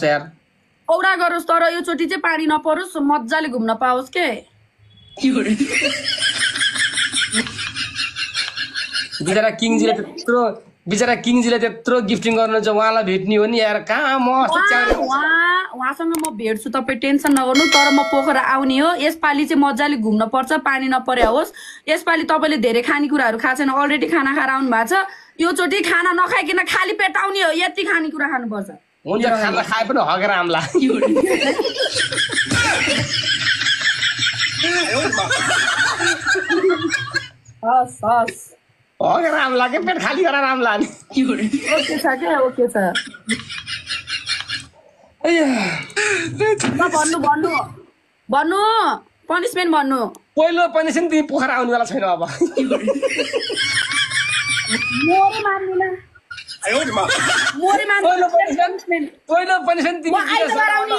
यार औरा गरोस् तर यो चोटी चाहिँ पानी नपरोस् मज्जाले घुम्न पाओस् के बिचरा किङजीले त्यत्रो गिफ्टिङ गर्नुहुन्छ उहाँलाई भेट्ने हो नि यार कहाँ म उहाँसँग म भेट्छु तपाईँ टेन्सन नगर्नु तर म पोखरा आउने हो यसपालि चाहिँ मजाले घुम्न पर्छ पानी नपरे होस् यसपालि तपाईँले धेरै खानेकुराहरू खाएको छैन अलरेडी खाना खाएर आउनु भएको छ यो चोटि खाना नखाइकन खाली पेट आउने हो यति खानेकुरा खानुपर्छ हुन्छ खाना खाए पनि हगेर आम्ला हस् हस् हगेर आम्ला के पेट खाली गरेर आम्ला नि ओके छ क्या ओके छ भन्नु भन्नु भन्नु पनिसमेन्ट भन्नु पहिलो पनिसमेन्ट तिमी पोखरा आउनु वाला छैन अब पहिलो पनिसमेन्ट तिमी पोखरा आउनु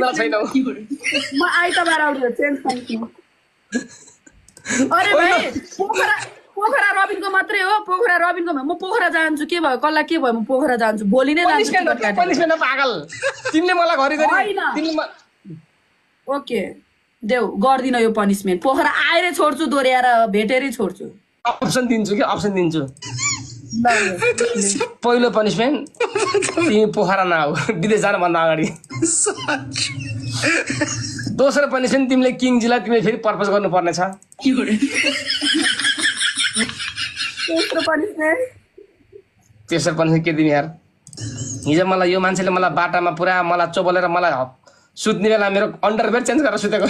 वाला छैनौ म आइतबार आउने हो अरे भाइ पोखरा रबिनको मात्रै हो पोखरा रबिनको म पोखरा जान्छु के भयो कसलाई के भयो म पोखरा जान्छु भोलि नै जान्छु पनिसमेन्ट पागल तिमीले मलाई घरिघरि ओके देऊ गर्दिन यो पनिसमेन्ट पोखरा आएर छोड्छु दोहोऱ्याएर भेटेरै छोड्छु अप्सन दिन्छु के अप्सन दिन्छु पहिलो पनिसमेन्ट तिमी पोखरा नआऊ विदेश जानुभन्दा अगाडि दोस्रो पनिसमेन्ट तिमीले किङजीलाई तिमीले फेरि पर्पज गर्नुपर्ने छ तेस्रो पनिसमेन्ट के दिने यार हिजो मलाई यो मान्छेले मलाई बाटामा पुरा मलाई चोबलेर मलाई सुत्ने बेला मेरो अन्डरवेयर चेन्ज गरेर सुतेको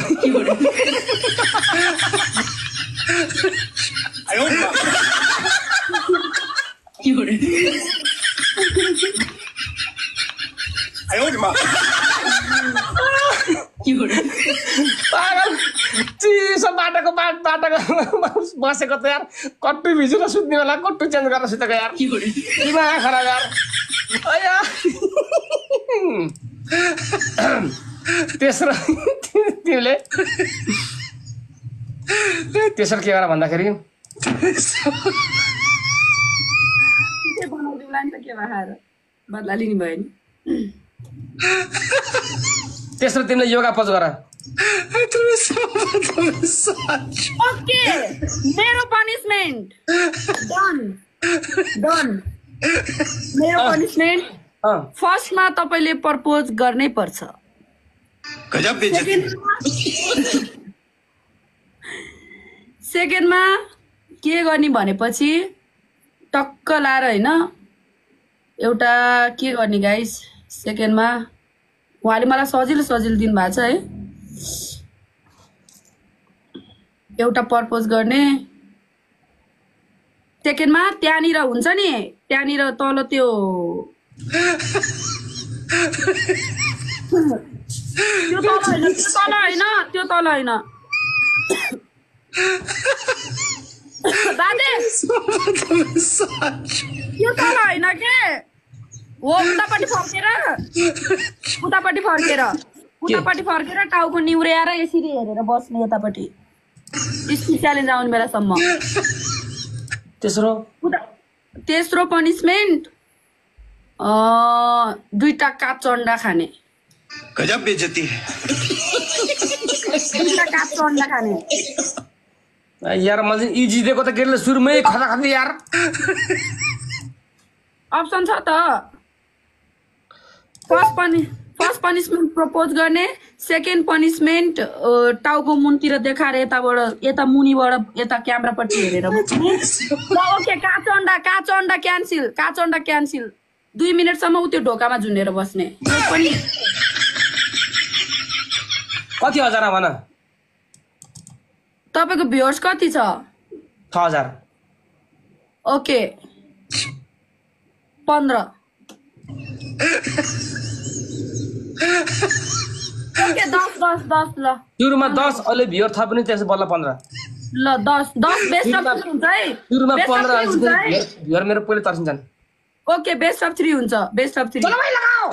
पागल चिसो बाटाको बसेको त यार कट्टु भिजेर सुत्ने बेला कट्टु चेन्ज गरेर सुतेको यार दिमाग खराब यार तेस्रो तिमीले तेस्रो के गर भन्दाखेरि बदला लिने भयो नि तेस्रो तिमीले योगा पज गर ओके मेरो पनिसमेन्ट डन डन मेरो पनिसमेन्ट फर्स्टमा तपाईले प्रपोज गर्नै पर्छ सेकेन्डमा के गर्ने भनेपछि टक्क लाएर हैन एउटा के गर्ने गाइस सेकेन्डमा उहाँले मलाई सजिलो सजिलो दिनु भएको छ है एउटा प्रपोज गर्ने सेकेन्डमा त्यहाँनिर हुन्छ नि त्यहाँनिर तल त्यो त्यो तल हैन दादे त्यो तल हैन के हो उतापट्टि फर्केर टाउको निउर्याएर यसरी हेरेर बस्ने यतापट्टि च्यालेन्ज आउने बेलासम्म तेस्रो पनिसमेन्ट दुईटा काँचो अन्डा खाने गजब बेइज्जती दुईटा काँचो अन्डा खाने यार मैले इजी दिएको त केले सुरुमै खदा खादै यार अप्सन छ त फर्स्ट पनिसमेन्ट प्रपोज गर्ने सेकेन्ड पनिसमेन्ट टाउको मुनतिर देखाएर यता मुनिबाट यता क्यामेरापट्टि हेरेर ओके काँचो अन्डा क्यान्सिल 2 मिनेटसम्म उ त्यो ढोकामा झुन्डेर बस्ने पनि कति हजार भन तपाईको भ्युअर्स कति छ 6000 ओके 15 ओके 10 ल सुरुमा 10 अहिले भ्युअर थप्ने त्यसै बल्ल 15 ल 10 बेस्ट अफ 3 हुन्छ है सुरुमा 15 भ्युअर मेरो पहिले तर्सिन्छन् ओके बेस्ट अफ 3 हुन्छ बेस्ट अफ 3 चलो भाइ लगाओ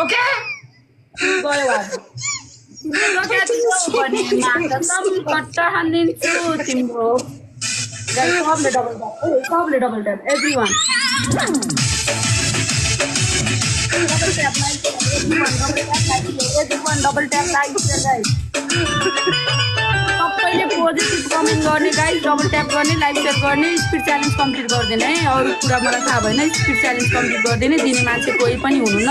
ओके गयो तिम्रो सबले double tap everyone double tap like guys सबैले पोजिटिभ कमेन्ट गर्ने गाइस डबल ट्याप गर्ने लाइक सेयर गर्ने स्पिड च्यालेन्ज कम्प्लिट गरिदिने है अरू कुरा मलाई थाहा भएन स्पिड च्यालेन्ज कम्प्लिट गरिदिने दिने मान्छे कोही पनि हुनुहुन्न